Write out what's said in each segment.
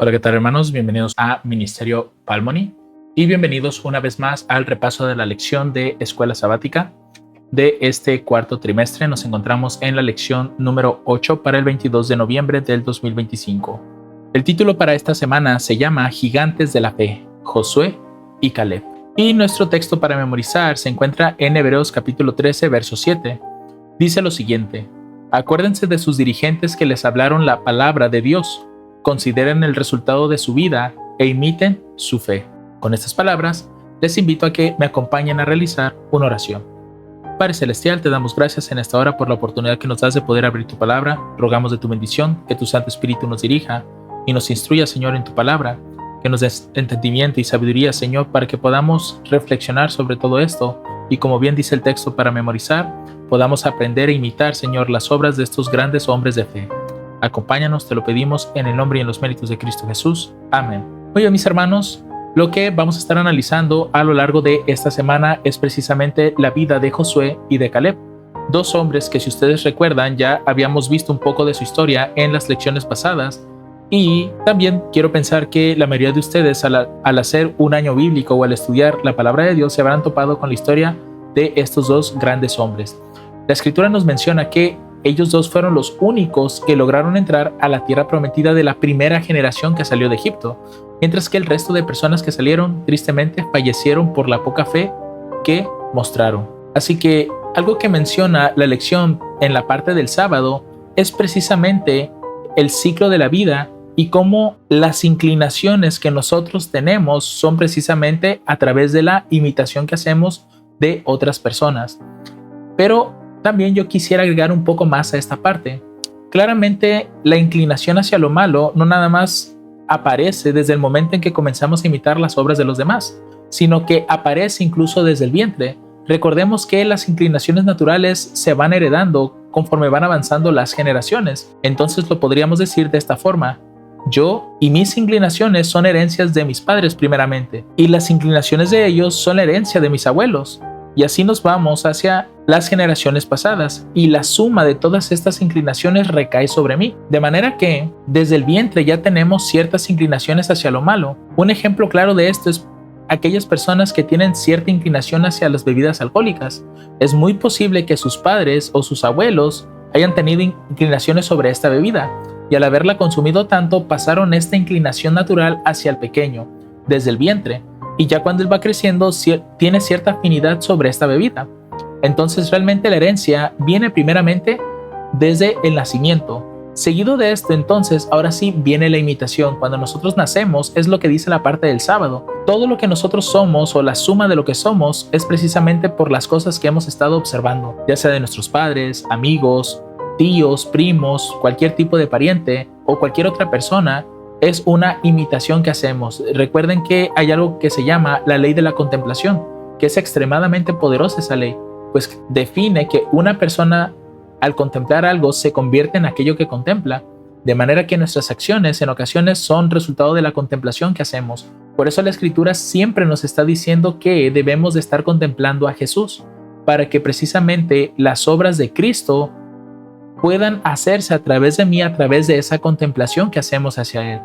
Hola, ¿qué tal, hermanos? Bienvenidos a Ministerio Palmoni y bienvenidos una vez más al repaso de la lección de Escuela Sabática de este cuarto trimestre. Nos encontramos en la lección número 8 para el 22 de noviembre del 2025. El título para esta semana se llama Gigantes de la Fe, Josué y Caleb. Y nuestro texto para memorizar se encuentra en Hebreos capítulo 13, verso 7. Dice lo siguiente: acuérdense de sus dirigentes que les hablaron la palabra de Dios. Consideren el resultado de su vida e imiten su fe. Con estas palabras, les invito a que me acompañen a realizar una oración. Padre Celestial, te damos gracias en esta hora por la oportunidad que nos das de poder abrir tu palabra. Rogamos de tu bendición, que tu Santo Espíritu nos dirija y nos instruya, Señor, en tu palabra, que nos des entendimiento y sabiduría, Señor, para que podamos reflexionar sobre todo esto y, como bien dice el texto para memorizar, podamos aprender e imitar, Señor, las obras de estos grandes hombres de fe. Acompáñanos, te lo pedimos en el nombre y en los méritos de Cristo Jesús. Amén. Oye, mis hermanos, lo que vamos a estar analizando a lo largo de esta semana es precisamente la vida de Josué y de Caleb, dos hombres que, si ustedes recuerdan, ya habíamos visto un poco de su historia en las lecciones pasadas. Y también quiero pensar que la mayoría de ustedes, al hacer un año bíblico o al estudiar la palabra de Dios, se habrán topado con la historia de estos dos grandes hombres. La Escritura nos menciona que ellos dos fueron los únicos que lograron entrar a la tierra prometida de la primera generación que salió de Egipto, mientras que el resto de personas que salieron tristemente fallecieron por la poca fe que mostraron. Así que algo que menciona la lección en la parte del sábado es precisamente el ciclo de la vida y cómo las inclinaciones que nosotros tenemos son precisamente a través de la imitación que hacemos de otras personas. Pero también yo quisiera agregar un poco más a esta parte. Claramente, la inclinación hacia lo malo no nada más aparece desde el momento en que comenzamos a imitar las obras de los demás, sino que aparece incluso desde el vientre. Recordemos que las inclinaciones naturales se van heredando conforme van avanzando las generaciones. Entonces lo podríamos decir de esta forma: yo y mis inclinaciones son herencias de mis padres primeramente, y las inclinaciones de ellos son la herencia de mis abuelos. Y así nos vamos hacia las generaciones pasadas, y la suma de todas estas inclinaciones recae sobre mí. De manera que desde el vientre ya tenemos ciertas inclinaciones hacia lo malo. Un ejemplo claro de esto es aquellas personas que tienen cierta inclinación hacia las bebidas alcohólicas. Es muy posible que sus padres o sus abuelos hayan tenido inclinaciones sobre esta bebida, y al haberla consumido tanto, pasaron esta inclinación natural hacia el pequeño, desde el vientre. Y ya cuando él va creciendo, tiene cierta afinidad sobre esta bebida. Entonces realmente la herencia viene primeramente desde el nacimiento. Seguido de esto, entonces, ahora sí viene la imitación. Cuando nosotros nacemos, es lo que dice la parte del sábado. Todo lo que nosotros somos, o la suma de lo que somos, es precisamente por las cosas que hemos estado observando, ya sea de nuestros padres, amigos, tíos, primos, cualquier tipo de pariente o cualquier otra persona. Es una imitación que hacemos. Recuerden que hay algo que se llama la ley de la contemplación, que es extremadamente poderosa esa ley, pues define que una persona al contemplar algo se convierte en aquello que contempla, de manera que nuestras acciones en ocasiones son resultado de la contemplación que hacemos. Por eso la Escritura siempre nos está diciendo que debemos de estar contemplando a Jesús, para que precisamente las obras de Cristo puedan hacerse a través de mí, a través de esa contemplación que hacemos hacia Él.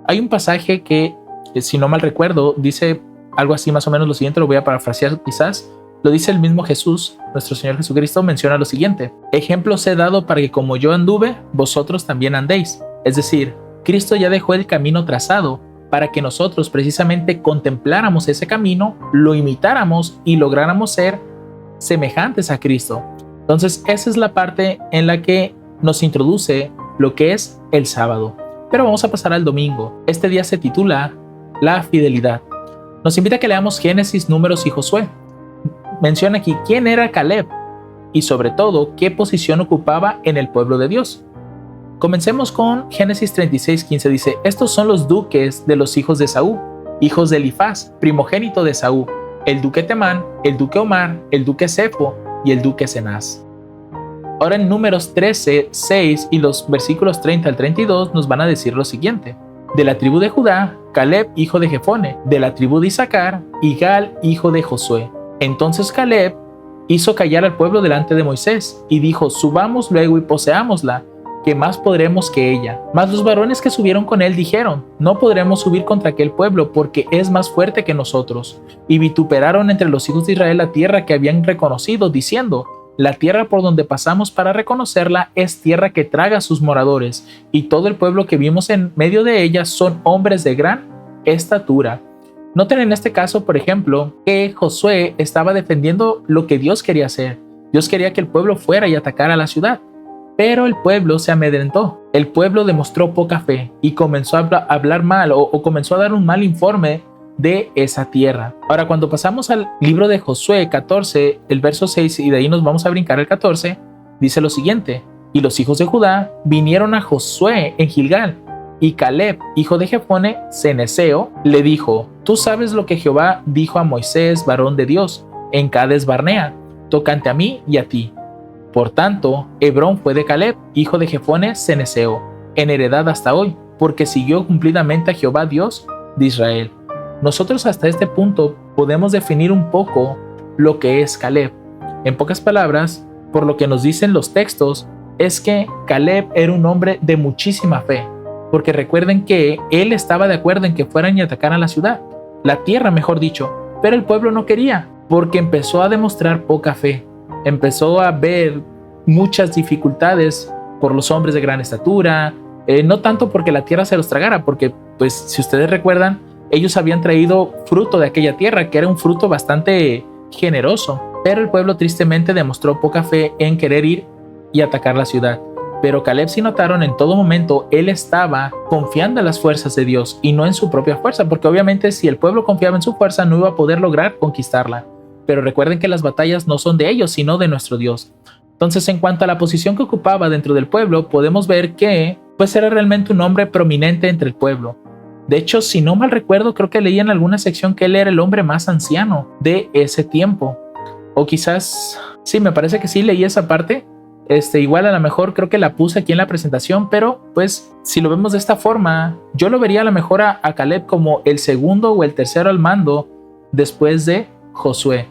Hay un pasaje que, si no mal recuerdo, dice algo así más o menos lo siguiente, lo voy a parafrasear quizás. Lo dice el mismo Jesús, nuestro Señor Jesucristo menciona lo siguiente: ejemplos he dado para que como yo anduve, vosotros también andéis. Es decir, Cristo ya dejó el camino trazado para que nosotros precisamente contempláramos ese camino, lo imitáramos y lográramos ser semejantes a Cristo. Entonces esa es la parte en la que nos introduce lo que es el sábado. Pero vamos a pasar al domingo. Este día se titula La fidelidad. Nos invita a que leamos Génesis, Números y Josué. Menciona aquí quién era Caleb y sobre todo qué posición ocupaba en el pueblo de Dios. Comencemos con Génesis 36:15. Dice: estos son los duques de los hijos de Esaú, hijos de Elifaz, primogénito de Esaú, el duque Temán, el duque Omar, el duque Sefo y el duque Cenaz. Ahora en Números 13:6 y los versículos 30 al 32 nos van a decir lo siguiente: de la tribu de Judá, Caleb, hijo de Jefone; de la tribu de Isaacar, Igal, hijo de Josué. Entonces Caleb hizo callar al pueblo delante de Moisés y dijo: subamos luego y poseámosla, que más podremos que ella. Mas los varones que subieron con él dijeron: no podremos subir contra aquel pueblo, porque es más fuerte que nosotros. Y vituperaron entre los hijos de Israel la tierra que habían reconocido, diciendo: la tierra por donde pasamos para reconocerla es tierra que traga a sus moradores, y todo el pueblo que vimos en medio de ella son hombres de gran estatura. Noten en este caso, por ejemplo, que Josué estaba defendiendo lo que Dios quería hacer. Dios quería que el pueblo fuera y atacara a la ciudad. Pero el pueblo se amedrentó. El pueblo demostró poca fe y comenzó a hablar mal o comenzó a dar un mal informe de esa tierra. Ahora, cuando pasamos al libro de Josué 14, el verso 6, y de ahí nos vamos a brincar al 14, dice lo siguiente: y los hijos de Judá vinieron a Josué en Gilgal, y Caleb, hijo de Jefone, ceneseo, le dijo: tú sabes lo que Jehová dijo a Moisés, varón de Dios, en Cades Barnea, tocante a mí y a ti. Por tanto, Hebrón fue de Caleb, hijo de Jefone, ceneseo, en heredad hasta hoy, porque siguió cumplidamente a Jehová Dios de Israel. Nosotros hasta este punto podemos definir un poco lo que es Caleb. En pocas palabras, por lo que nos dicen los textos, es que Caleb era un hombre de muchísima fe, porque recuerden que él estaba de acuerdo en que fueran y atacaran la ciudad, la tierra mejor dicho, pero el pueblo no quería, porque empezó a demostrar poca fe. Empezó a ver muchas dificultades por los hombres de gran estatura, no tanto porque la tierra se los tragara, porque pues si ustedes recuerdan, ellos habían traído fruto de aquella tierra, que era un fruto bastante generoso, pero el pueblo tristemente demostró poca fe en querer ir y atacar la ciudad. Pero Caleb, si notaron, en todo momento él estaba confiando en las fuerzas de Dios y no en su propia fuerza, porque obviamente si el pueblo confiaba en su fuerza no iba a poder lograr conquistarla. Pero recuerden que las batallas no son de ellos, sino de nuestro Dios. Entonces, en cuanto a la posición que ocupaba dentro del pueblo, podemos ver que pues era realmente un hombre prominente entre el pueblo. De hecho, si no mal recuerdo, creo que leí en alguna sección que él era el hombre más anciano de ese tiempo. O quizás, sí, me parece que sí leí esa parte. Igual a lo mejor creo que la puse aquí en la presentación, pero pues si lo vemos de esta forma, yo lo vería a lo mejor a Caleb como el segundo o el tercero al mando después de Josué.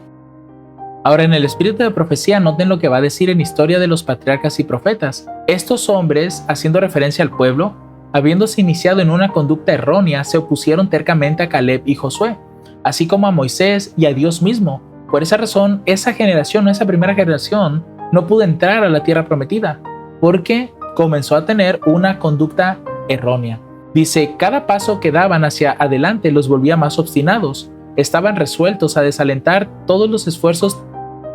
Ahora, en el espíritu de profecía, noten lo que va a decir en Historia de los Patriarcas y Profetas. Estos hombres, haciendo referencia al pueblo, habiéndose iniciado en una conducta errónea, se opusieron tercamente a Caleb y Josué, así como a Moisés y a Dios mismo. Por esa razón, esa primera generación, no pudo entrar a la tierra prometida, porque comenzó a tener una conducta errónea. Dice, cada paso que daban hacia adelante los volvía más obstinados. Estaban resueltos a desalentar todos los esfuerzos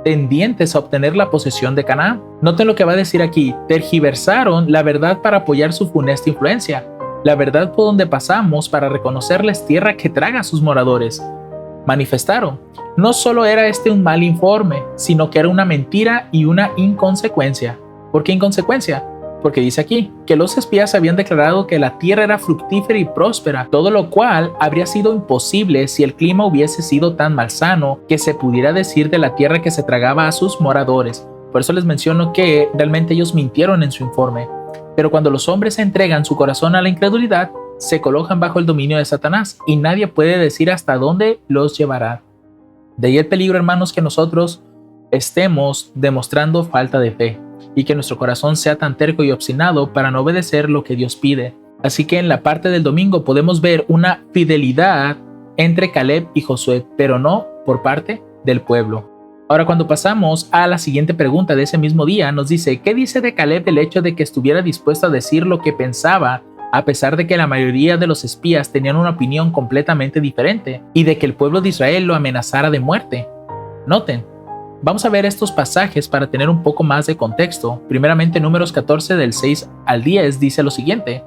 tendientes a obtener la posesión de Canaán. Noten lo que va a decir aquí: tergiversaron la verdad para apoyar su funesta influencia, la verdad por donde pasamos para reconocerles tierra que traga a sus moradores. Manifestaron. No solo era un mal informe, sino que era una mentira y una inconsecuencia. ¿Por qué inconsecuencia? Porque dice aquí que los espías habían declarado que la tierra era fructífera y próspera, todo lo cual habría sido imposible si el clima hubiese sido tan malsano que se pudiera decir de la tierra que se tragaba a sus moradores. Por eso les menciono que realmente ellos mintieron en su informe. Pero cuando los hombres entregan su corazón a la incredulidad, se colocan bajo el dominio de Satanás y nadie puede decir hasta dónde los llevará. De ahí el peligro, hermanos, que nosotros estemos demostrando falta de fe y que nuestro corazón sea tan terco y obstinado para no obedecer lo que Dios pide. Así que en la parte del domingo podemos ver una fidelidad entre Caleb y Josué, pero no por parte del pueblo. Ahora, cuando pasamos a la siguiente pregunta de ese mismo día, nos dice: ¿qué dice de Caleb el hecho de que estuviera dispuesto a decir lo que pensaba, a pesar de que la mayoría de los espías tenían una opinión completamente diferente y de que el pueblo de Israel lo amenazara de muerte? Noten, vamos a ver estos pasajes para tener un poco más de contexto. Primeramente, Números 14 del 6 al 10 dice lo siguiente: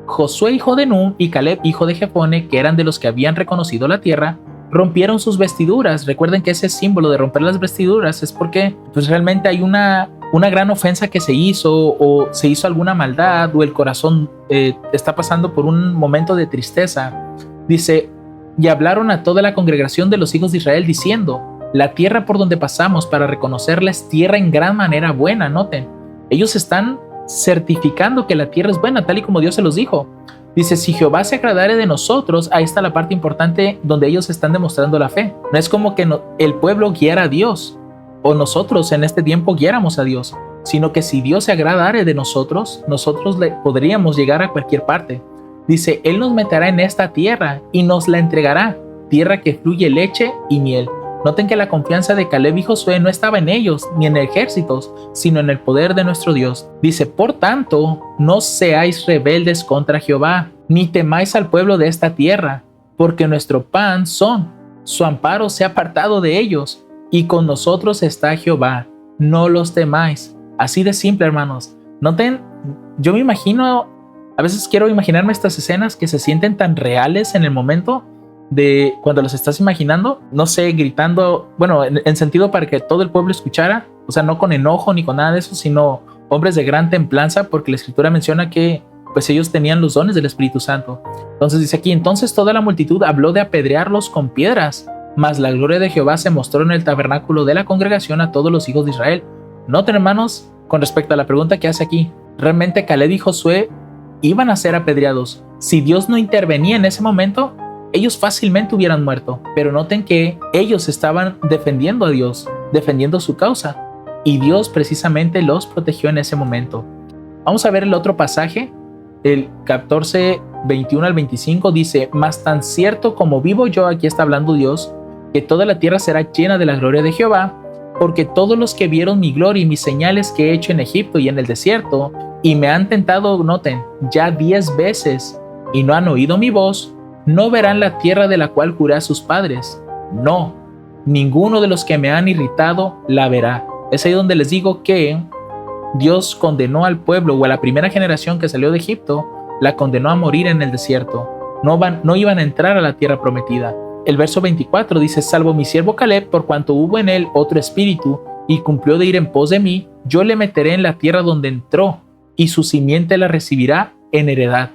Josué hijo de Nun y Caleb hijo de Jefone, que eran de los que habían reconocido la tierra, rompieron sus vestiduras. Recuerden que ese símbolo de romper las vestiduras es porque pues realmente hay una gran ofensa que se hizo, o se hizo alguna maldad, o el corazón está pasando por un momento de tristeza. Dice: y hablaron a toda la congregación de los hijos de Israel diciendo: la tierra por donde pasamos para reconocerles tierra en gran manera buena. Noten, ellos están certificando que la tierra es buena, tal y como Dios se los dijo. Dice: si Jehová se agradare de nosotros. Ahí está la parte importante donde ellos están demostrando la fe. No es como que el pueblo guiara a Dios, o nosotros en este tiempo guiáramos a Dios, sino que si Dios se agradare de nosotros, nosotros le podríamos llegar a cualquier parte. Dice, Él nos meterá en esta tierra y nos la entregará, tierra que fluye leche y miel. Noten que la confianza de Caleb y Josué no estaba en ellos ni en ejércitos, sino en el poder de nuestro Dios. Dice, por tanto, no seáis rebeldes contra Jehová, ni temáis al pueblo de esta tierra, porque nuestro pan son, su amparo se ha apartado de ellos, y con nosotros está Jehová, no los temáis. Así de simple, hermanos. Noten, yo me imagino, a veces quiero imaginarme estas escenas que se sienten tan reales en el momento de cuando los estás imaginando, no sé, gritando, bueno, en sentido para que todo el pueblo escuchara, o sea, no con enojo ni con nada de eso, sino hombres de gran templanza, porque la escritura menciona que pues ellos tenían los dones del Espíritu Santo. Entonces dice aquí, entonces toda la multitud habló de apedrearlos con piedras, mas la gloria de Jehová se mostró en el tabernáculo de la congregación a todos los hijos de Israel. Noten, hermanos, con respecto a la pregunta que hace aquí, realmente Caleb y Josué iban a ser apedreados. Si Dios no intervenía en ese momento, ellos fácilmente hubieran muerto, pero noten que ellos estaban defendiendo a Dios, defendiendo su causa, y Dios precisamente los protegió en ese momento. Vamos a ver el otro pasaje, el 14, 21 al 25, dice, mas tan cierto como vivo yo, aquí está hablando Dios, que toda la tierra será llena de la gloria de Jehová, porque todos los que vieron mi gloria y mis señales que he hecho en Egipto y en el desierto, y me han tentado, noten, ya 10 veces, y no han oído mi voz, no verán la tierra de la cual juré a sus padres. No, ninguno de los que me han irritado la verá. Es ahí donde les digo que Dios condenó al pueblo o a la primera generación que salió de Egipto, la condenó a morir en el desierto. No iban a entrar a la tierra prometida. El verso 24 dice, salvo mi siervo Caleb, por cuanto hubo en él otro espíritu y cumplió de ir en pos de mí, yo le meteré en la tierra donde entró y su simiente la recibirá en heredad.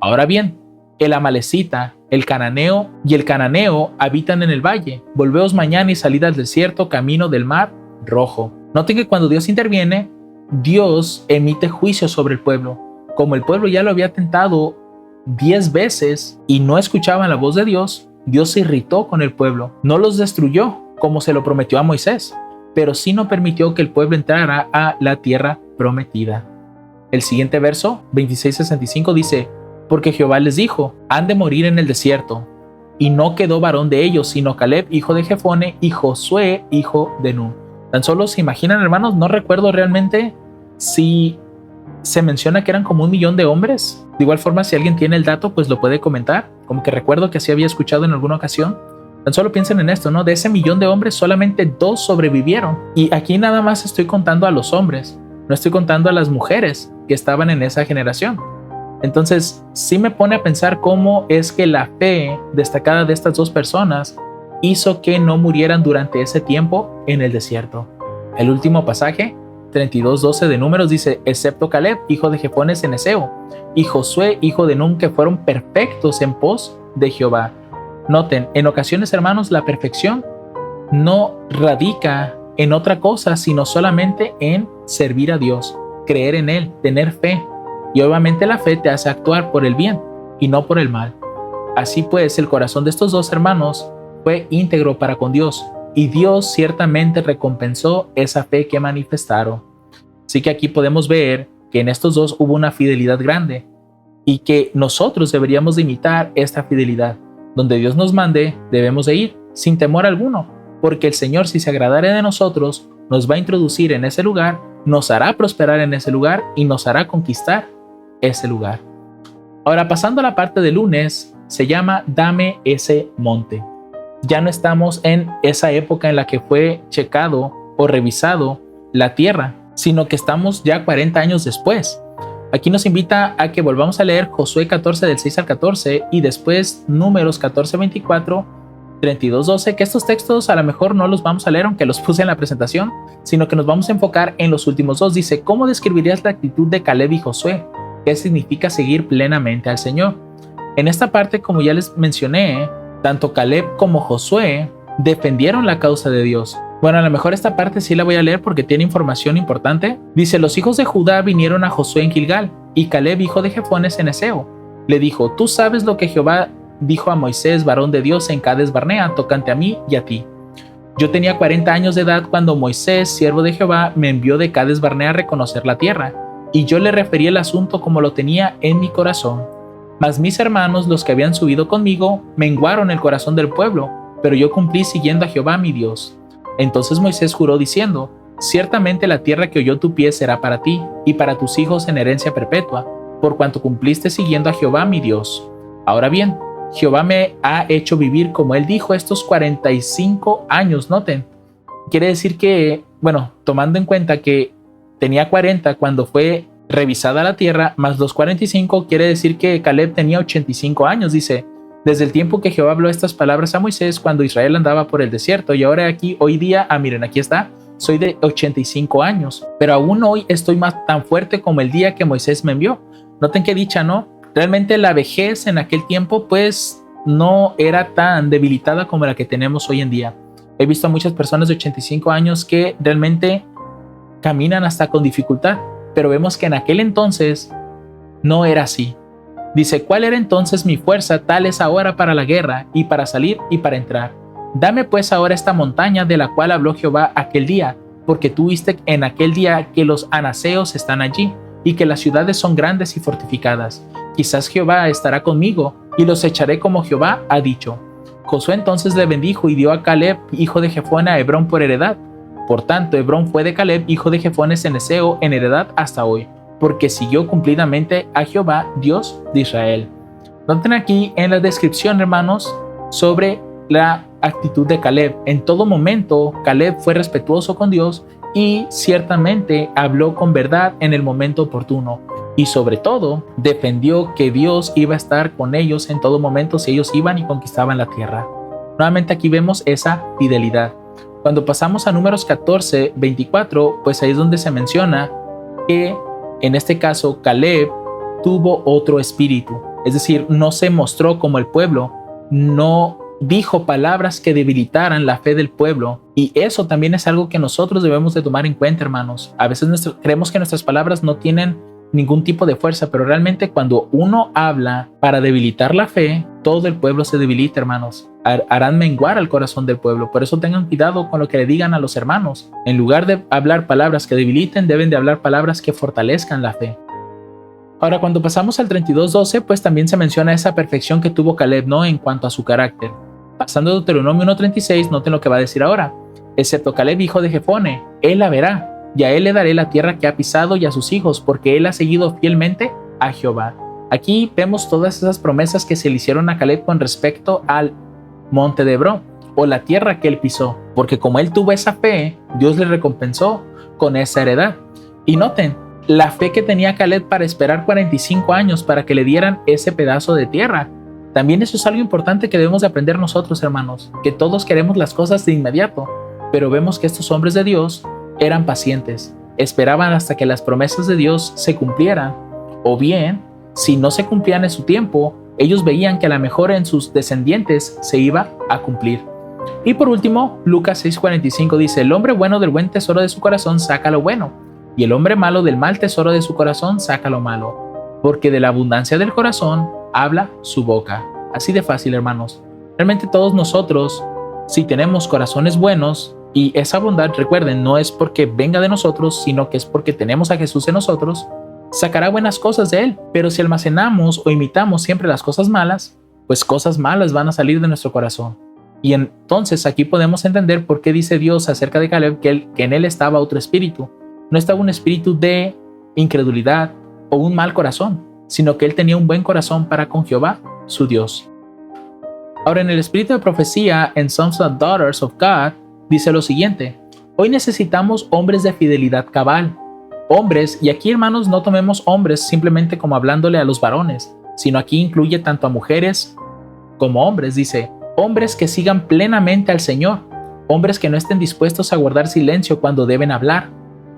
Ahora bien, el amalecita, el cananeo y el cananeo habitan en el valle. Volveos mañana y salid al desierto, camino del mar rojo. Noten que cuando Dios interviene, Dios emite juicio sobre el pueblo. Como el pueblo ya lo había tentado 10 veces y no escuchaban la voz de Dios, Dios se irritó con el pueblo. No los destruyó como se lo prometió a Moisés, pero sí no permitió que el pueblo entrara a la tierra prometida. El siguiente verso, 26:65, dice, porque Jehová les dijo, han de morir en el desierto. Y no quedó varón de ellos, sino Caleb, hijo de Jefone, y Josué, hijo de Nun. Tan solo se imaginan, hermanos, no recuerdo realmente si se menciona que eran como 1 millón de hombres. De igual forma, si alguien tiene el dato, pues lo puede comentar. Como que recuerdo que así había escuchado en alguna ocasión. Tan solo piensen en esto, ¿no? De ese 1 millón de hombres, solamente 2 sobrevivieron. Y aquí nada más estoy contando a los hombres, no estoy contando a las mujeres que estaban en esa generación. Entonces, sí me pone a pensar cómo es que la fe destacada de estas 2 personas hizo que no murieran durante ese tiempo en el desierto. El último pasaje, 32:12 de Números, dice, excepto Caleb, hijo de Jefone ceneseo, y Josué, hijo de Nun, que fueron perfectos en pos de Jehová. Noten, en ocasiones, hermanos, la perfección no radica en otra cosa, sino solamente en servir a Dios, creer en Él, tener fe. Y obviamente la fe te hace actuar por el bien y no por el mal. Así pues, el corazón de estos 2 hermanos fue íntegro para con Dios, y Dios ciertamente recompensó esa fe que manifestaron. Así que aquí podemos ver que en estos 2 hubo una fidelidad grande, y que nosotros deberíamos de imitar esta fidelidad. Donde Dios nos mande, debemos de ir, sin temor alguno, porque el Señor, si se agradare de nosotros, nos va a introducir en ese lugar, nos hará prosperar en ese lugar y nos hará conquistar ese lugar. Ahora, pasando a la parte de lunes, se llama Dame ese monte. Ya no estamos en esa época en la que fue checado o revisado la tierra, sino que estamos ya 40 años después. Aquí nos invita a que volvamos a leer Josué 14 del 6 al 14 y después Números 14, 24, 32, 12, que estos textos a lo mejor no los vamos a leer aunque los puse en la presentación, sino que nos vamos a enfocar en los últimos 2. Dice, ¿cómo describirías la actitud de Caleb y Josué? ¿Qué significa seguir plenamente al Señor? En esta parte, como ya les mencioné, tanto Caleb como Josué defendieron la causa de Dios. Bueno, a lo mejor esta parte sí la voy a leer porque tiene información importante. Dice, los hijos de Judá vinieron a Josué en Gilgal, y Caleb, hijo de Jefone ceneseo, le dijo, tú sabes lo que Jehová dijo a Moisés, varón de Dios, en Cades Barnea, tocante a mí y a ti. Yo tenía 40 años de edad cuando Moisés, siervo de Jehová, me envió de Cades Barnea a reconocer la tierra, y yo le referí el asunto como lo tenía en mi corazón. Mas mis hermanos, los que habían subido conmigo, menguaron el corazón del pueblo, pero yo cumplí siguiendo a Jehová mi Dios. Entonces Moisés juró diciendo: ciertamente la tierra que oyó tu pie será para ti, y para tus hijos en herencia perpetua, por cuanto cumpliste siguiendo a Jehová mi Dios. Ahora bien, Jehová me ha hecho vivir, como él dijo, estos 45 años. Noten, quiere decir que, bueno, tomando en cuenta que tenía 40 cuando fue revisada la tierra, más los 45, quiere decir que Caleb tenía 85 años. Dice: desde el tiempo que Jehová habló estas palabras a Moisés, cuando Israel andaba por el desierto, y ahora aquí, hoy día, miren, aquí está, soy de 85 años, pero aún hoy estoy más tan fuerte como el día que Moisés me envió. Noten qué dicha, ¿no? Realmente la vejez en aquel tiempo, pues, no era tan debilitada como la que tenemos hoy en día. He visto a muchas personas de 85 años que realmente caminan hasta con dificultad, pero vemos que en aquel entonces no era así. Dice: ¿cuál era entonces mi fuerza? Tal es ahora para la guerra, y para salir y para entrar. Dame pues ahora esta montaña de la cual habló Jehová aquel día, porque tú viste en aquel día que los anaseos están allí, y que las ciudades son grandes y fortificadas. Quizás Jehová estará conmigo, y los echaré como Jehová ha dicho. Josué entonces le bendijo y dio a Caleb, hijo de Jefone, a Hebrón por heredad. Por tanto, Hebrón fue de Caleb, hijo de Jefone cenezeo, en heredad hasta hoy, porque siguió cumplidamente a Jehová, Dios de Israel. Noten aquí en la descripción, hermanos, sobre la actitud de Caleb. En todo momento, Caleb fue respetuoso con Dios y ciertamente habló con verdad en el momento oportuno. Y sobre todo, defendió que Dios iba a estar con ellos en todo momento si ellos iban y conquistaban la tierra. Nuevamente aquí vemos esa fidelidad. Cuando pasamos a Números 14, 24, pues ahí es donde se menciona que en este caso Caleb tuvo otro espíritu. Es decir, no se mostró como el pueblo, no dijo palabras que debilitaran la fe del pueblo. Y eso también es algo que nosotros debemos de tomar en cuenta, hermanos. A veces creemos que nuestras palabras no tienen ningún tipo de fuerza, pero realmente cuando uno habla para debilitar la fe, todo el pueblo se debilita, hermanos. Harán menguar al corazón del pueblo. Por eso tengan cuidado con lo que le digan a los hermanos. En lugar de hablar palabras que debiliten, deben de hablar palabras que fortalezcan la fe. Ahora, cuando pasamos al 32:12, pues también se menciona esa perfección que tuvo Caleb, ¿no? En cuanto a su carácter. Pasando a Deuteronomio 1:36, noten lo que va a decir ahora. Excepto Caleb, hijo de Jefone, él la verá, y a él le daré la tierra que ha pisado y a sus hijos, porque él ha seguido fielmente a Jehová. Aquí vemos todas esas promesas que se le hicieron a Caleb con respecto al monte de Hebrón, o la tierra que él pisó, porque como él tuvo esa fe, Dios le recompensó con esa heredad. Y noten, la fe que tenía Caleb para esperar 45 años para que le dieran ese pedazo de tierra. También eso es algo importante que debemos de aprender nosotros, hermanos, que todos queremos las cosas de inmediato, pero vemos que estos hombres de Dios eran pacientes, esperaban hasta que las promesas de Dios se cumplieran, o bien, si no se cumplían en su tiempo, ellos veían que a lo mejor en sus descendientes se iba a cumplir. Y por último, Lucas 6:45 dice: el hombre bueno del buen tesoro de su corazón saca lo bueno, y el hombre malo del mal tesoro de su corazón saca lo malo, porque de la abundancia del corazón habla su boca. Así de fácil, hermanos. Realmente todos nosotros, si tenemos corazones buenos, y esa bondad, recuerden, no es porque venga de nosotros, sino que es porque tenemos a Jesús en nosotros, sacará buenas cosas de él. Pero si almacenamos o imitamos siempre las cosas malas, pues cosas malas van a salir de nuestro corazón. Y entonces aquí podemos entender por qué dice Dios acerca de Caleb que en él estaba otro espíritu. No estaba un espíritu de incredulidad o un mal corazón, sino que él tenía un buen corazón para con Jehová, su Dios. Ahora, en el espíritu de profecía, en Sons and Daughters of God, dice lo siguiente: hoy necesitamos hombres de fidelidad cabal. Hombres, y aquí, hermanos, no tomemos hombres simplemente como hablándole a los varones, sino aquí incluye tanto a mujeres como hombres. Dice: hombres que sigan plenamente al Señor, hombres que no estén dispuestos a guardar silencio cuando deben hablar,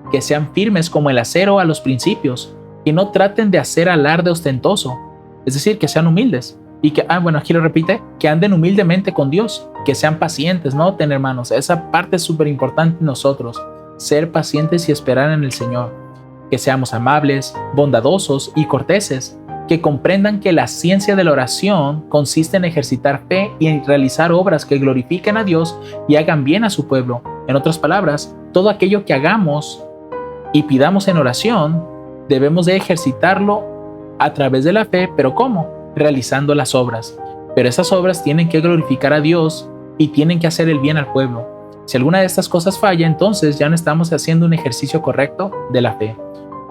que sean firmes como el acero a los principios, que no traten de hacer alarde ostentoso, es decir, que sean humildes, y que, aquí lo repite, que anden humildemente con Dios, que sean pacientes. Noten, hermanos, esa parte es súper importante en nosotros, ser pacientes y esperar en el Señor, que seamos amables, bondadosos y corteses, que comprendan que la ciencia de la oración consiste en ejercitar fe y en realizar obras que glorifiquen a Dios y hagan bien a su pueblo. En otras palabras, todo aquello que hagamos y pidamos en oración, debemos de ejercitarlo a través de la fe, pero ¿cómo? Realizando las obras. Pero esas obras tienen que glorificar a Dios y tienen que hacer el bien al pueblo. Si alguna de estas cosas falla, entonces ya no estamos haciendo un ejercicio correcto de la fe.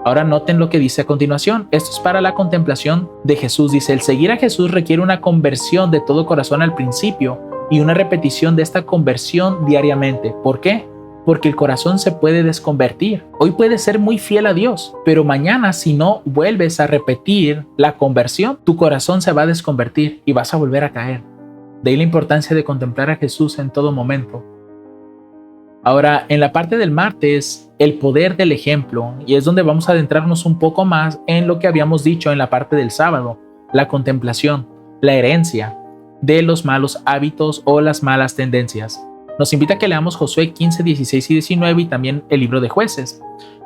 Ahora noten lo que dice a continuación. Esto es para la contemplación de Jesús. Dice, el seguir a Jesús requiere una conversión de todo corazón al principio y una repetición de esta conversión diariamente. ¿Por qué? Porque el corazón se puede desconvertir. Hoy puedes ser muy fiel a Dios, pero mañana si no vuelves a repetir la conversión, tu corazón se va a desconvertir y vas a volver a caer. De ahí la importancia de contemplar a Jesús en todo momento. Ahora, en la parte del martes, el poder del ejemplo, y es donde vamos a adentrarnos un poco más en lo que habíamos dicho en la parte del sábado, la contemplación, la herencia de los malos hábitos o las malas tendencias. Nos invita a que leamos Josué 15, 16 y 19 y también el libro de Jueces.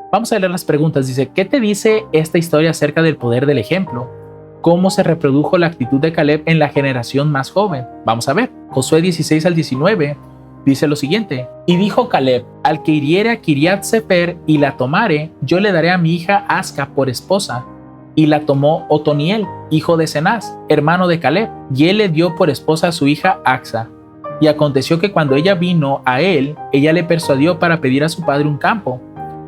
Vamos a leer las preguntas. Dice, ¿qué te dice esta historia acerca del poder del ejemplo? ¿Cómo se reprodujo la actitud de Caleb en la generación más joven? Vamos a ver. Josué 16 al 19 dice lo siguiente. Y dijo Caleb, al que hiriere a Kiriat Sefer y la tomare, yo le daré a mi hija Asca por esposa. Y la tomó Otoniel, hijo de Cenaz, hermano de Caleb, y él le dio por esposa a su hija Axa. Y aconteció que cuando ella vino a él, ella le persuadió para pedir a su padre un campo.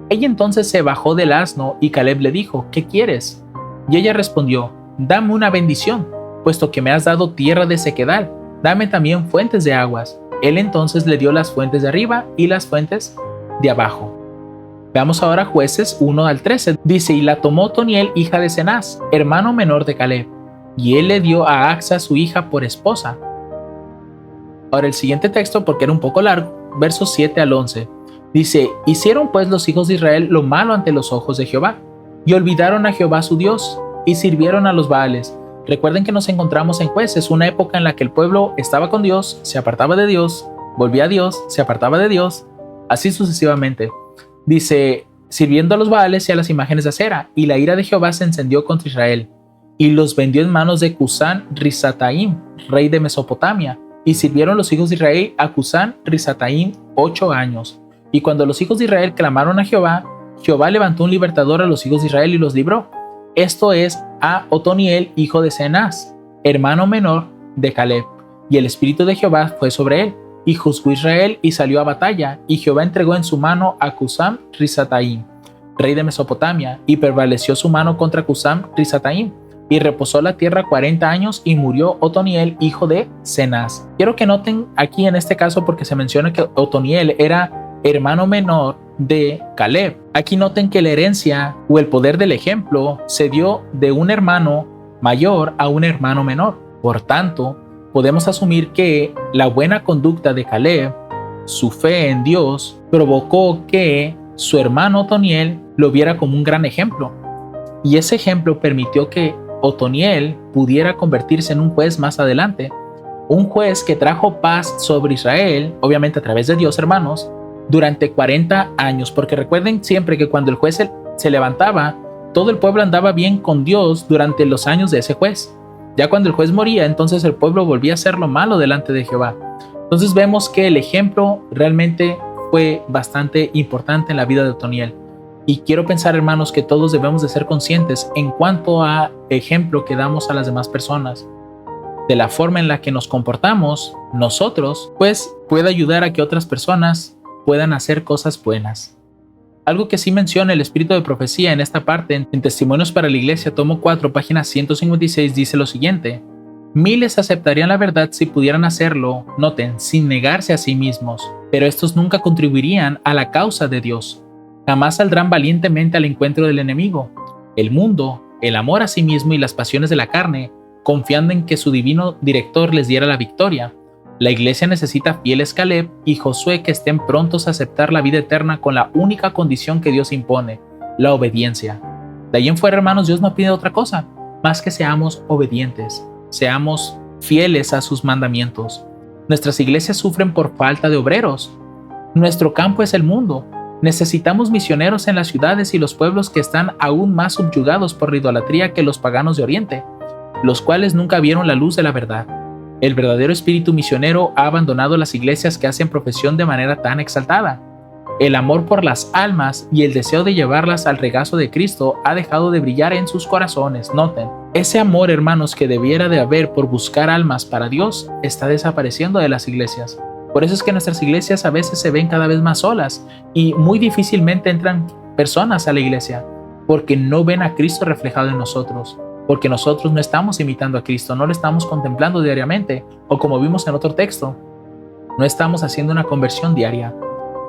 Ella entonces se bajó del asno y Caleb le dijo, ¿qué quieres? Y ella respondió, dame una bendición, puesto que me has dado tierra de sequedal, dame también fuentes de aguas. Él entonces le dio las fuentes de arriba y las fuentes de abajo. Veamos ahora Jueces 1 al 13. Dice, y la tomó Otoniel, hija de Cenaz, hermano menor de Caleb, y él le dio a Axa su hija por esposa. Ahora el siguiente texto, porque era un poco largo, versos 7 al 11. Dice, hicieron pues los hijos de Israel lo malo ante los ojos de Jehová, y olvidaron a Jehová su Dios, y sirvieron a los Baales. Recuerden que nos encontramos en Jueces, una época en la que el pueblo estaba con Dios, se apartaba de Dios, volvía a Dios, se apartaba de Dios, así sucesivamente. Dice, sirviendo a los Baales y a las imágenes de acera, y la ira de Jehová se encendió contra Israel, y los vendió en manos de Cusán Risataim, rey de Mesopotamia, y sirvieron los hijos de Israel a Cusán Risataim 8 años. Y cuando los hijos de Israel clamaron a Jehová, Jehová levantó un libertador a los hijos de Israel y los libró. Esto es a Otoniel, hijo de Cenaz, hermano menor de Caleb. Y el espíritu de Jehová fue sobre él, y juzgó Israel y salió a batalla, y Jehová entregó en su mano a Cusán Risataim, rey de Mesopotamia, y prevaleció su mano contra Cusán Risataim, y reposó la tierra 40 años, y murió Otoniel, hijo de Cenaz. Quiero que noten aquí en este caso, porque se menciona que Otoniel era hermano menor de Caleb. Aquí noten que la herencia o el poder del ejemplo se dio de un hermano mayor a un hermano menor. Por tanto, podemos asumir que la buena conducta de Caleb, su fe en Dios, provocó que su hermano Otoniel lo viera como un gran ejemplo. Y ese ejemplo permitió que Otoniel pudiera convertirse en un juez más adelante. Un juez que trajo paz sobre Israel, obviamente a través de Dios, hermanos, durante 40 años, porque recuerden siempre que cuando el juez se levantaba, todo el pueblo andaba bien con Dios durante los años de ese juez. Ya cuando el juez moría, entonces el pueblo volvía a hacer lo malo delante de Jehová. Entonces vemos que el ejemplo realmente fue bastante importante en la vida de Otoniel. Y quiero pensar, hermanos, que todos debemos de ser conscientes en cuanto a ejemplo que damos a las demás personas. De la forma en la que nos comportamos nosotros, pues puede ayudar a que otras personas puedan hacer cosas buenas. Algo que sí menciona el espíritu de profecía en esta parte, en Testimonios para la Iglesia, tomo 4, página 156, dice lo siguiente: miles aceptarían la verdad si pudieran hacerlo, noten, sin negarse a sí mismos, pero estos nunca contribuirían a la causa de Dios. Jamás saldrán valientemente al encuentro del enemigo, el mundo, el amor a sí mismo y las pasiones de la carne, confiando en que su divino director les diera la victoria. La iglesia necesita fieles Caleb y Josué que estén prontos a aceptar la vida eterna con la única condición que Dios impone, la obediencia. De ahí en fuera, hermanos, Dios no pide otra cosa, más que seamos obedientes, seamos fieles a sus mandamientos. Nuestras iglesias sufren por falta de obreros. Nuestro campo es el mundo. Necesitamos misioneros en las ciudades y los pueblos que están aún más subyugados por la idolatría que los paganos de Oriente, los cuales nunca vieron la luz de la verdad. El verdadero espíritu misionero ha abandonado las iglesias que hacen profesión de manera tan exaltada. El amor por las almas y el deseo de llevarlas al regazo de Cristo ha dejado de brillar en sus corazones. Noten, ese amor, hermanos, que debiera de haber por buscar almas para Dios está desapareciendo de las iglesias. Por eso es que nuestras iglesias a veces se ven cada vez más solas y muy difícilmente entran personas a la iglesia, porque no ven a Cristo reflejado en nosotros, porque nosotros no estamos imitando a Cristo, no lo estamos contemplando diariamente, o como vimos en otro texto, no estamos haciendo una conversión diaria.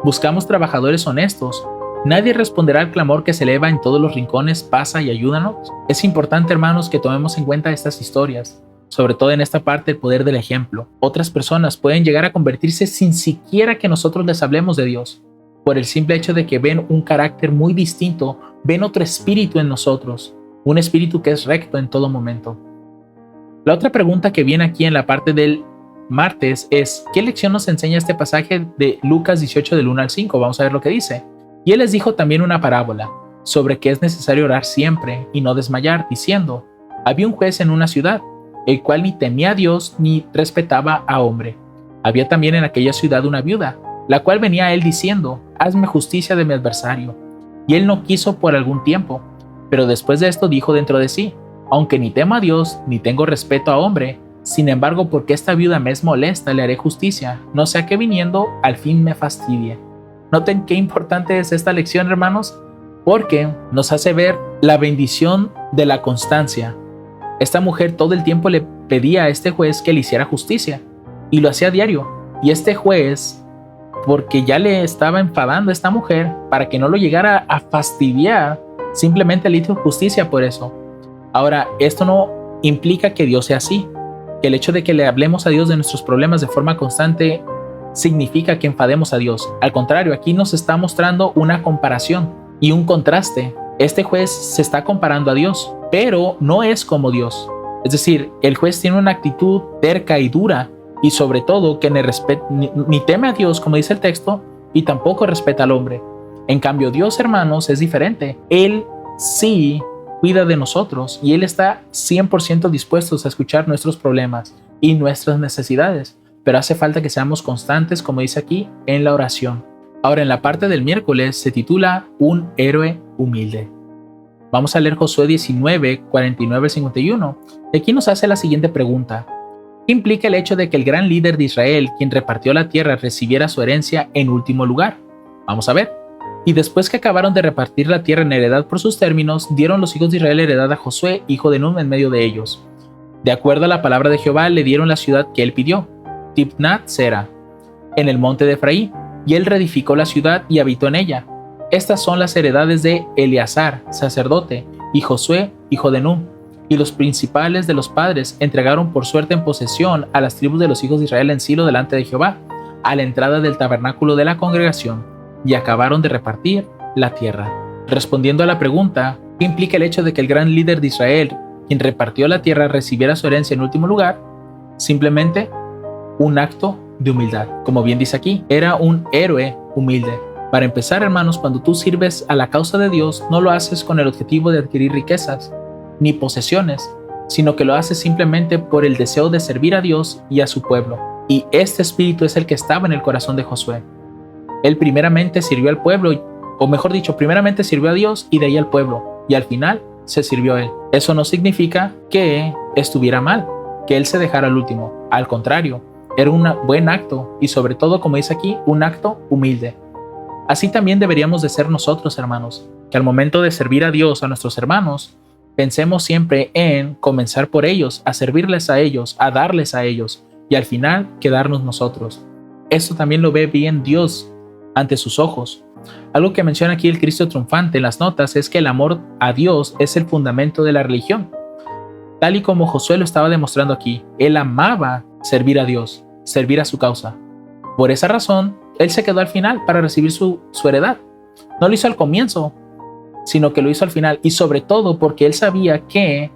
Buscamos trabajadores honestos. Nadie responderá al clamor que se eleva en todos los rincones: pasa y ayúdanos. Es importante, hermanos, que tomemos en cuenta estas historias, sobre todo en esta parte el poder del ejemplo. Otras personas pueden llegar a convertirse sin siquiera que nosotros les hablemos de Dios, por el simple hecho de que ven un carácter muy distinto, ven otro espíritu en nosotros, un espíritu que es recto en todo momento. La otra pregunta que viene aquí en la parte del martes es: ¿qué lección nos enseña este pasaje de Lucas 18 del 1 al 5? Vamos a ver lo que dice. Y él les dijo también una parábola sobre que es necesario orar siempre y no desmayar, diciendo: había un juez en una ciudad, el cual ni temía a Dios ni respetaba a hombre. Había también en aquella ciudad una viuda, la cual venía a él diciendo: hazme justicia de mi adversario. Y él no quiso por algún tiempo, pero después de esto dijo dentro de sí: aunque ni temo a Dios ni tengo respeto a hombre, sin embargo, porque esta viuda me es molesta, le haré justicia, no sea que viniendo al fin me fastidie. Noten qué importante es esta lección, hermanos, porque nos hace ver la bendición de la constancia. Esta mujer todo el tiempo le pedía a este juez que le hiciera justicia, y lo hacía diario. Y este juez, porque ya le estaba enfadando a esta mujer para que no lo llegara a fastidiar, simplemente le hizo justicia por eso. Ahora, esto no implica que Dios sea así, que el hecho de que le hablemos a Dios de nuestros problemas de forma constante significa que enfademos a Dios. Al contrario, aquí nos está mostrando una comparación y un contraste. Este juez se está comparando a Dios, pero no es como Dios. Es decir, el juez tiene una actitud terca y dura, y sobre todo que ni teme a Dios, como dice el texto, y tampoco respeta al hombre. En cambio, Dios, hermanos, es diferente. Él sí cuida de nosotros y Él está 100% dispuesto a escuchar nuestros problemas y nuestras necesidades, pero hace falta que seamos constantes, como dice aquí, en la oración. Ahora, en la parte del miércoles se titula Un héroe humilde. Vamos a leer Josué 19, 49 al 51. Y aquí nos hace la siguiente pregunta: ¿qué implica el hecho de que el gran líder de Israel, quien repartió la tierra, recibiera su herencia en último lugar? Vamos a ver. Y después que acabaron de repartir la tierra en heredad por sus términos, dieron los hijos de Israel heredad a Josué, hijo de Nun, en medio de ellos. De acuerdo a la palabra de Jehová, le dieron la ciudad que él pidió, Timnat Sera, en el monte de Efraín, y él reedificó la ciudad y habitó en ella. Estas son las heredades de Eleazar, sacerdote, y Josué, hijo de Nun, y los principales de los padres entregaron por suerte en posesión a las tribus de los hijos de Israel en Silo delante de Jehová, a la entrada del tabernáculo de la congregación, y acabaron de repartir la tierra. Respondiendo a la pregunta, ¿qué implica el hecho de que el gran líder de Israel, quien repartió la tierra, recibiera su herencia en último lugar? Simplemente un acto de humildad. Como bien dice aquí, era un héroe humilde. Para empezar, hermanos, cuando tú sirves a la causa de Dios, no lo haces con el objetivo de adquirir riquezas ni posesiones, sino que lo haces simplemente por el deseo de servir a Dios y a su pueblo. Y este espíritu es el que estaba en el corazón de Josué. Él primeramente sirvió al pueblo, o mejor dicho, primeramente sirvió a Dios y de ahí al pueblo, y al final se sirvió a él. Eso no significa que estuviera mal, que él se dejara al último. Al contrario, era un buen acto y sobre todo, como dice aquí, un acto humilde. Así también deberíamos de ser nosotros, hermanos, que al momento de servir a Dios, a nuestros hermanos, pensemos siempre en comenzar por ellos, a servirles a ellos, a darles a ellos, y al final quedarnos nosotros. Esto también lo ve bien Dios ante sus ojos. Algo que menciona aquí el Cristo triunfante en las notas es que el amor a Dios es el fundamento de la religión. Tal y como Josué lo estaba demostrando aquí, él amaba servir a Dios, servir a su causa. Por esa razón, él se quedó al final para recibir su heredad. No lo hizo al comienzo, sino que lo hizo al final, y sobre todo porque él sabía que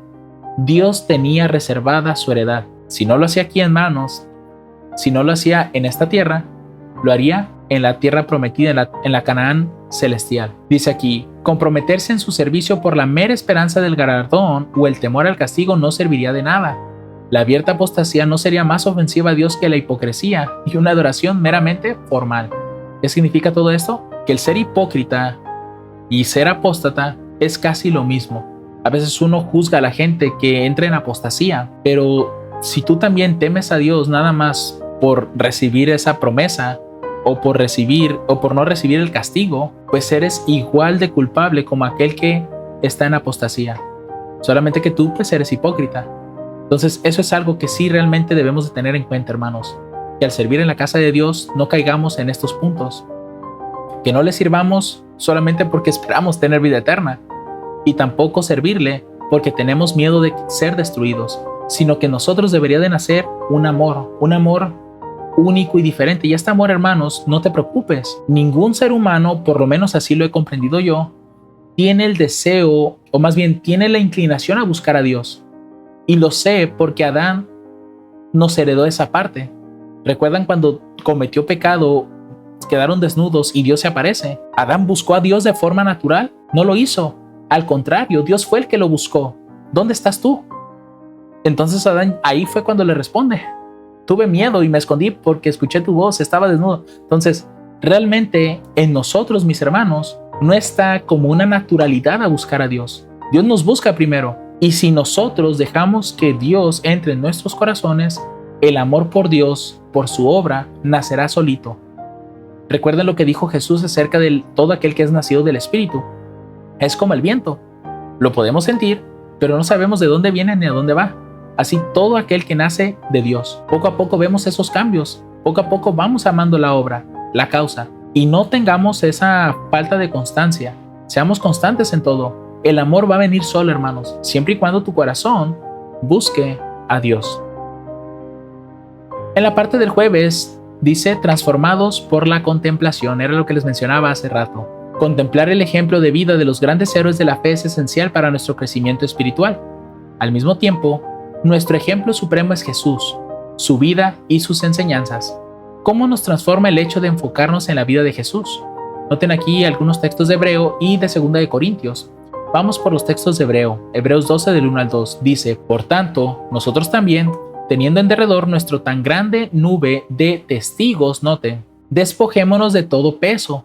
Dios tenía reservada su heredad. Si no lo hacía aquí en manos, si no lo hacía en esta tierra, lo haría en la tierra prometida, en la Canaán celestial. Dice aquí, comprometerse en su servicio por la mera esperanza del galardón o el temor al castigo no serviría de nada. La abierta apostasía no sería más ofensiva a Dios que la hipocresía y una adoración meramente formal. ¿Qué significa todo esto? Que el ser hipócrita y ser apóstata es casi lo mismo. A veces uno juzga a la gente que entra en apostasía, pero si tú también temes a Dios nada más por recibir esa promesa o por no recibir el castigo, pues eres igual de culpable como aquel que está en apostasía. Solamente que tú pues eres hipócrita. Entonces eso es algo que sí realmente debemos de tener en cuenta, hermanos. Que al servir en la casa de Dios no caigamos en estos puntos. Que no le sirvamos solamente porque esperamos tener vida eterna. Y tampoco servirle porque tenemos miedo de ser destruidos. Sino que nosotros debería de nacer un amor único y diferente. Y este amor, hermanos, no te preocupes. Ningún ser humano, por lo menos así lo he comprendido yo, tiene el deseo, o más bien tiene la inclinación a buscar a Dios. Y lo sé porque Adán nos heredó esa parte. ¿Recuerdan cuando cometió pecado, quedaron desnudos y Dios se aparece? ¿Adán buscó a Dios de forma natural? No lo hizo. Al contrario, Dios fue el que lo buscó. ¿Dónde estás tú? Entonces Adán ahí fue cuando le responde: tuve miedo y me escondí porque escuché tu voz, estaba desnudo. Entonces, realmente en nosotros, mis hermanos, no está como una naturalidad a buscar a Dios. Dios nos busca primero. Y si nosotros dejamos que Dios entre en nuestros corazones, el amor por Dios, por su obra, nacerá solito. Recuerden lo que dijo Jesús acerca de todo aquel que es nacido del Espíritu. Es como el viento. Lo podemos sentir, pero no sabemos de dónde viene ni a dónde va. Así todo aquel que nace de Dios. Poco a poco vemos esos cambios. Poco a poco vamos amando la obra, la causa. Y no tengamos esa falta de constancia. Seamos constantes en todo. El amor va a venir solo, hermanos, siempre y cuando tu corazón busque a Dios. En la parte del jueves dice transformados por la contemplación. Era lo que les mencionaba hace rato. Contemplar el ejemplo de vida de los grandes héroes de la fe es esencial para nuestro crecimiento espiritual. Al mismo tiempo, nuestro ejemplo supremo es Jesús, su vida y sus enseñanzas. ¿Cómo nos transforma el hecho de enfocarnos en la vida de Jesús? Noten aquí algunos textos de Hebreo y de 2 de Corintios. Vamos por los textos de Hebreo. Hebreos 12 del 1 al 2 dice: por tanto, nosotros también, teniendo en derredor nuestro tan grande nube de testigos, noten, despojémonos de todo peso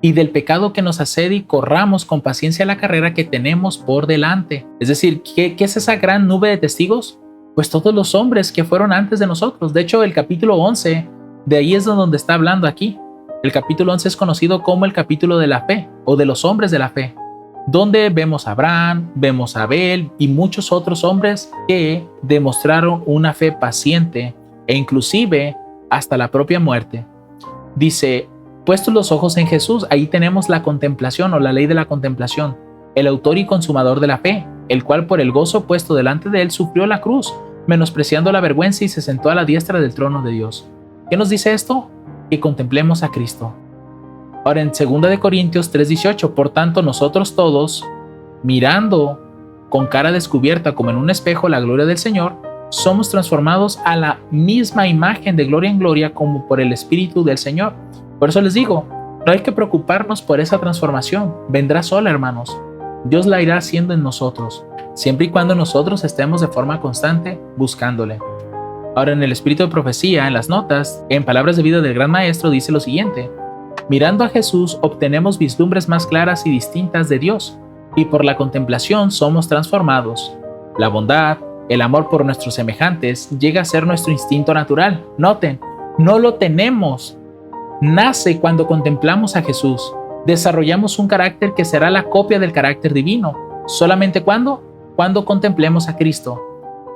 y del pecado que nos asedia y corramos con paciencia la carrera que tenemos por delante. Es decir, ¿qué es esa gran nube de testigos? Pues todos los hombres que fueron antes de nosotros. De hecho, el capítulo 11, de ahí es donde está hablando aquí. El capítulo 11 es conocido como el capítulo de la fe, o de los hombres de la fe, donde vemos a Abraham, vemos a Abel y muchos otros hombres que demostraron una fe paciente e inclusive hasta la propia muerte. Dice: puestos los ojos en Jesús, ahí tenemos la contemplación o la ley de la contemplación, el autor y consumador de la fe, el cual por el gozo puesto delante de él sufrió la cruz, menospreciando la vergüenza y se sentó a la diestra del trono de Dios. ¿Qué nos dice esto? Que contemplemos a Cristo. Ahora en 2 de Corintios 3:18, por tanto nosotros todos, mirando con cara descubierta como en un espejo la gloria del Señor, somos transformados a la misma imagen de gloria en gloria como por el Espíritu del Señor. Por eso les digo, no hay que preocuparnos por esa transformación, vendrá sola, hermanos. Dios la irá haciendo en nosotros, siempre y cuando nosotros estemos de forma constante buscándole. Ahora en el espíritu de profecía, en las notas, en Palabras de Vida del Gran Maestro, dice lo siguiente: mirando a Jesús obtenemos vislumbres más claras y distintas de Dios, y por la contemplación somos transformados. La bondad, el amor por nuestros semejantes llega a ser nuestro instinto natural. Noten, no lo tenemos. Nace cuando contemplamos a Jesús. Desarrollamos un carácter que será la copia del carácter divino. ¿Solamente cuándo? Cuando contemplemos a Cristo.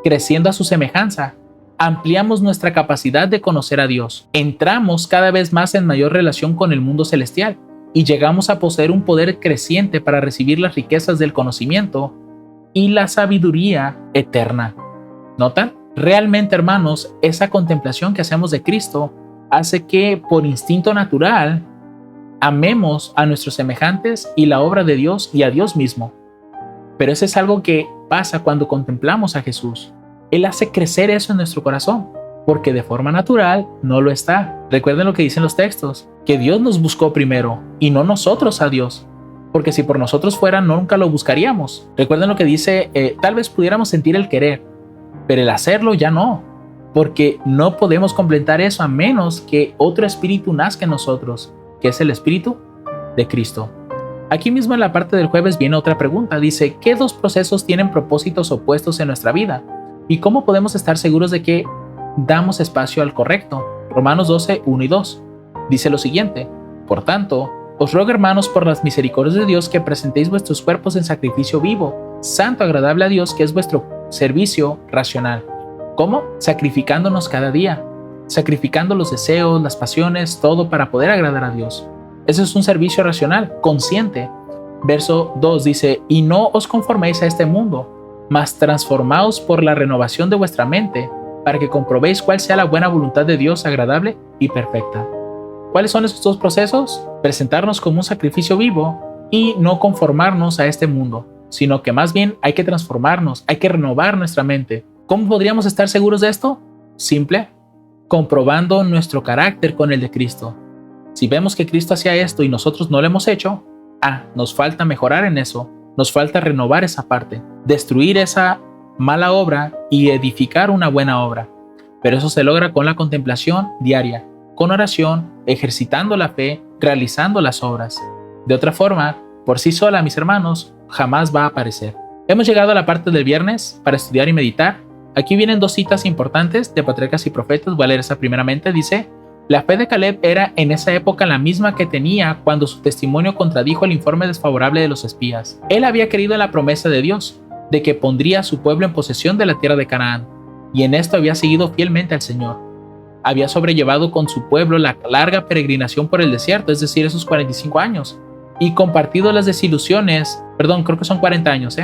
Creciendo a su semejanza, ampliamos nuestra capacidad de conocer a Dios. Entramos cada vez más en mayor relación con el mundo celestial y llegamos a poseer un poder creciente para recibir las riquezas del conocimiento y la sabiduría eterna. ¿Notan? Realmente, hermanos, esa contemplación que hacemos de Cristo hace que por instinto natural amemos a nuestros semejantes y la obra de Dios y a Dios mismo. Pero eso es algo que pasa cuando contemplamos a Jesús. Él hace crecer eso en nuestro corazón. porque de forma natural no lo está. Recuerden lo que dicen los textos, que Dios nos buscó primero y no nosotros a Dios, porque si por nosotros fuera nunca lo buscaríamos. Recuerden lo que dice, tal vez pudiéramos sentir el querer, pero el hacerlo ya no, porque no podemos completar eso a menos que otro espíritu nazca en nosotros, que es el espíritu de Cristo. Aquí mismo en la parte del jueves viene otra pregunta, dice, ¿qué dos procesos tienen propósitos opuestos en nuestra vida? ¿Y cómo podemos estar seguros de que damos espacio al correcto? Romanos 12, 1 y 2 dice lo siguiente, por tanto, os ruego hermanos por las misericordias de Dios que presentéis vuestros cuerpos en sacrificio vivo, santo, agradable a Dios, que es vuestro servicio racional. ¿Cómo? Sacrificándonos cada día, sacrificando los deseos, las pasiones, todo para poder agradar a Dios. Ese es un servicio racional, consciente. Verso 2 dice, y no os conforméis a este mundo, mas transformaos por la renovación de vuestra mente, para que comprobéis cuál sea la buena voluntad de Dios agradable y perfecta. ¿Cuáles son esos dos procesos? Presentarnos como un sacrificio vivo y no conformarnos a este mundo, sino que más bien hay que transformarnos, hay que renovar nuestra mente. ¿Cómo podríamos estar seguros de esto? Simple, comprobando nuestro carácter con el de Cristo. Si vemos que Cristo hacía esto y nosotros no lo hemos hecho, nos falta mejorar en eso, nos falta renovar esa parte, destruir esa mala obra y edificar una buena obra. Pero eso se logra con la contemplación diaria, con oración, ejercitando la fe, realizando las obras. De otra forma, por sí sola, mis hermanos, jamás va a aparecer. Hemos llegado a la parte del viernes para estudiar y meditar. Aquí vienen dos citas importantes de Patriarcas y Profetas. Voy a leer esa primeramente. Dice, la fe de Caleb era en esa época la misma que tenía cuando su testimonio contradijo el informe desfavorable de los espías. Él había creído en la promesa de Dios, de que pondría a su pueblo en posesión de la tierra de Canaán, y en esto había seguido fielmente al Señor. Había sobrellevado con su pueblo la larga peregrinación por el desierto, es decir, esos 45 años, y compartido las desilusiones, creo que son 40 años,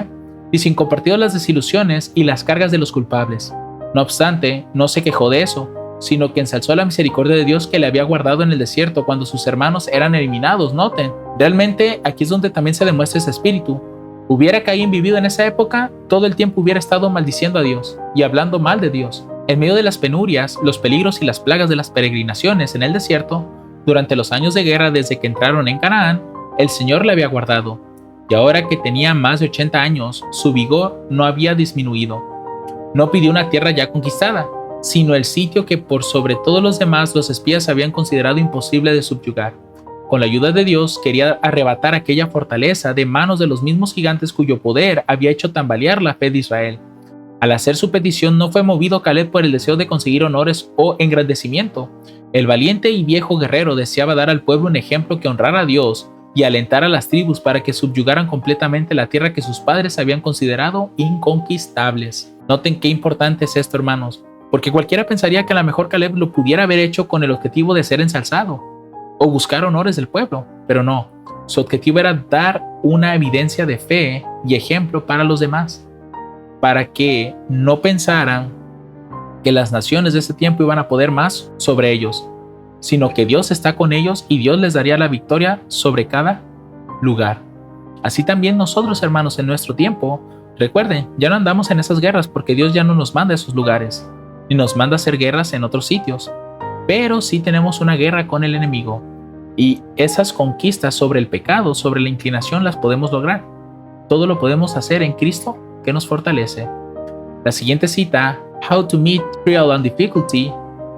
y sin compartido las desilusiones y las cargas de los culpables. No obstante, no se quejó de eso, sino que ensalzó la misericordia de Dios que le había guardado en el desierto cuando sus hermanos eran eliminados. Noten, realmente aquí es donde también se demuestra ese espíritu. Hubiera Caín vivido en esa época, todo el tiempo hubiera estado maldiciendo a Dios y hablando mal de Dios. En medio de las penurias, los peligros y las plagas de las peregrinaciones en el desierto, durante los años de guerra desde que entraron en Canaán, el Señor le había guardado, y ahora que tenía más de 80 años, su vigor no había disminuido. No pidió una tierra ya conquistada, sino el sitio que por sobre todos los demás los espías habían considerado imposible de subyugar. Con la ayuda de Dios quería arrebatar aquella fortaleza de manos de los mismos gigantes cuyo poder había hecho tambalear la fe de Israel. Al hacer su petición no fue movido Caleb por el deseo de conseguir honores o engrandecimiento. El valiente y viejo guerrero deseaba dar al pueblo un ejemplo que honrara a Dios y alentar a las tribus para que subyugaran completamente la tierra que sus padres habían considerado inconquistables. Noten qué importante es esto, hermanos, porque cualquiera pensaría que a lo mejor Caleb lo pudiera haber hecho con el objetivo de ser ensalzado o buscar honores del pueblo, pero no. Su objetivo era dar una evidencia de fe y ejemplo para los demás, para que no pensaran que las naciones de ese tiempo iban a poder más sobre ellos, sino que Dios está con ellos y Dios les daría la victoria sobre cada lugar. Así también nosotros, hermanos, en nuestro tiempo, recuerden, ya no andamos en esas guerras porque Dios ya no nos manda a esos lugares, ni nos manda a hacer guerras en otros sitios, pero sí tenemos una guerra con el enemigo, y esas conquistas sobre el pecado, sobre la inclinación, las podemos lograr. Todo lo podemos hacer en Cristo que nos fortalece. La siguiente cita, How to Meet Trial and Difficulty,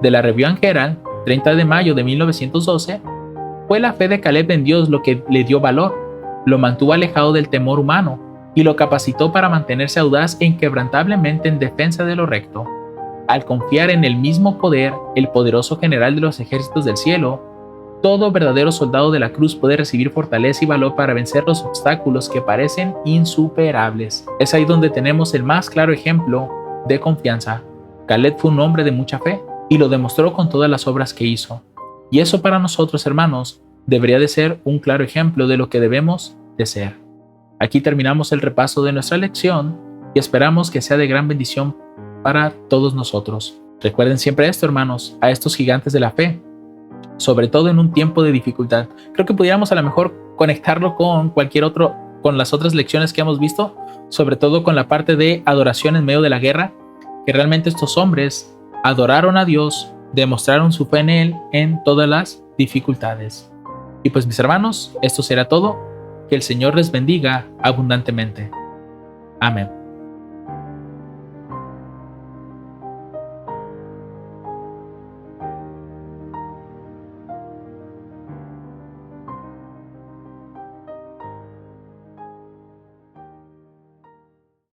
de la Review and Herald, 30 de mayo de 1912, fue la fe de Caleb en Dios lo que le dio valor, lo mantuvo alejado del temor humano y lo capacitó para mantenerse audaz e inquebrantablemente en defensa de lo recto. Al confiar en el mismo poder, el poderoso general de los ejércitos del cielo, todo verdadero soldado de la cruz puede recibir fortaleza y valor para vencer los obstáculos que parecen insuperables. Es ahí donde tenemos el más claro ejemplo de confianza. Caleb fue un hombre de mucha fe y lo demostró con todas las obras que hizo. Y eso para nosotros, hermanos, debería de ser un claro ejemplo de lo que debemos de ser. Aquí terminamos el repaso de nuestra lección y esperamos que sea de gran bendición para todos nosotros. Recuerden siempre esto, hermanos, a estos gigantes de la fe, sobre todo en un tiempo de dificultad. Creo que pudiéramos a lo mejor conectarlo con con las otras lecciones que hemos visto, sobre todo con la parte de adoración en medio de la guerra, que realmente estos hombres adoraron a Dios, demostraron su fe en Él en todas las dificultades. Y pues mis hermanos, esto será todo. Que el Señor les bendiga abundantemente. Amén.